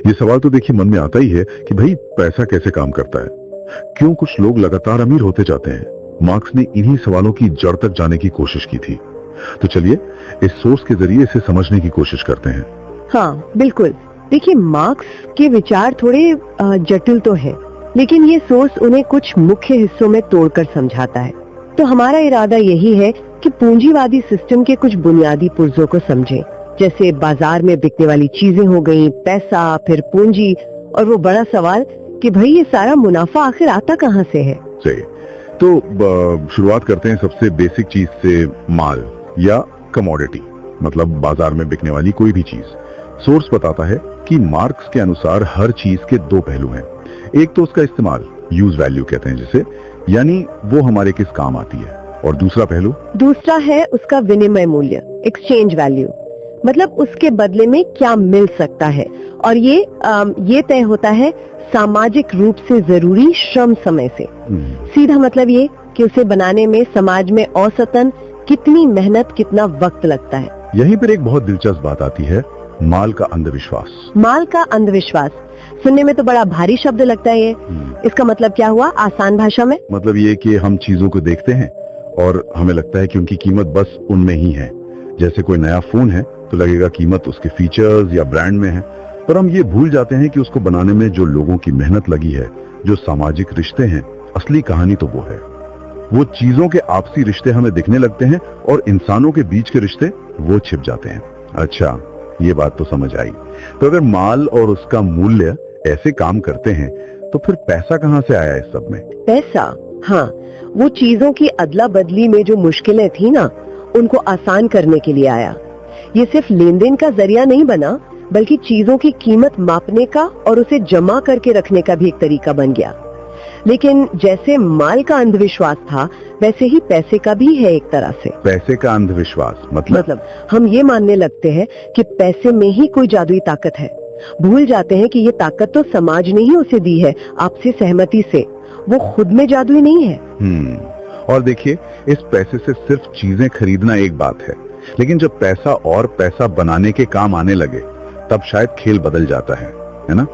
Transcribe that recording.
ये सवाल तो देखिए मन में आता ही है कि भाई पैसा कैसे काम करता है, क्यों कुछ लोग लगातार अमीर होते जाते हैं। मार्क्स ने इन्हीं सवालों की जड़ तक जाने की कोशिश की थी। तो चलिए इस सोर्स के जरिए इसे समझने की कोशिश करते हैं। हाँ बिल्कुल। देखिए, मार्क्स के विचार थोड़े जटिल तो है, लेकिन ये सोर्स उन्हें कुछ मुख्य हिस्सों में तोड़कर समझाता है। तो हमारा इरादा यही है कि पूंजीवादी सिस्टम के कुछ बुनियादी पुर्जों को समझें, जैसे बाजार में बिकने वाली चीजें हो गई, पैसा, फिर पूंजी, और वो बड़ा सवाल कि भाई ये सारा मुनाफा आखिर आता कहाँ से है। सही। तो शुरुआत करते हैं सबसे बेसिक चीज से, माल या कमोडिटी, मतलब बाजार में बिकने वाली कोई भी चीज। सोर्स बताता है कि मार्क्स के अनुसार हर चीज के दो पहलू हैं। एक तो उसका इस्तेमाल, यूज वैल्यू कहते हैं जिसे, यानी वो हमारे किस काम आती है, और दूसरा है उसका विनिमय मूल्य, एक्सचेंज वैल्यू, मतलब उसके बदले में क्या मिल सकता है। और ये तय होता है सामाजिक रूप से जरूरी श्रम समय से। सीधा मतलब ये कि उसे बनाने में समाज में औसतन कितनी मेहनत, कितना वक्त लगता है। यहीं पर एक बहुत दिलचस्प बात आती है, माल का अंधविश्वास। माल का अंधविश्वास सुनने में तो बड़ा भारी शब्द लगता है ये। इसका मतलब क्या हुआ आसान भाषा में? मतलब ये कि हम चीजों को देखते हैं और हमें लगता है कि उनकी कीमत बस उनमें ही है। जैसे कोई नया फोन है तो लगेगा कीमत उसके फीचर्स या ब्रांड में है, पर हम ये भूल जाते हैं कि उसको बनाने में जो लोगों की मेहनत लगी है, जो सामाजिक रिश्ते हैं, असली कहानी तो वो है। वो चीजों के आपसी रिश्ते हमें दिखने लगते हैं और इंसानों के बीच के रिश्ते वो छिप जाते हैं। अच्छा, ये बात तो समझ आई। तो अगर माल और उसका मूल्य ऐसे काम करते हैं तो फिर पैसा कहाँ से आया इस सब में? पैसा, हाँ, वो चीजों की अदला बदली में जो मुश्किलें थी ना, उनको आसान करने के लिए आया। ये सिर्फ लेन देन का जरिया नहीं बना, बल्कि चीजों की कीमत मापने का और उसे जमा करके रखने का भी एक तरीका बन गया। लेकिन जैसे माल का अंधविश्वास था, वैसे ही पैसे का भी है एक तरह से। पैसे का अंधविश्वास मतलब हम ये मानने लगते हैं कि पैसे में ही कोई जादुई ताकत है। भूल जाते हैं कि ये ताकत तो समाज ने ही उसे दी है, आपसे सहमति से। वो खुद में जादुई नहीं है। और देखिए, इस पैसे से सिर्फ चीजें खरीदना एक बात है, लेकिन जब पैसा और पैसा बनाने के काम आने लगे, तब शायद खेल बदल जाता है ना?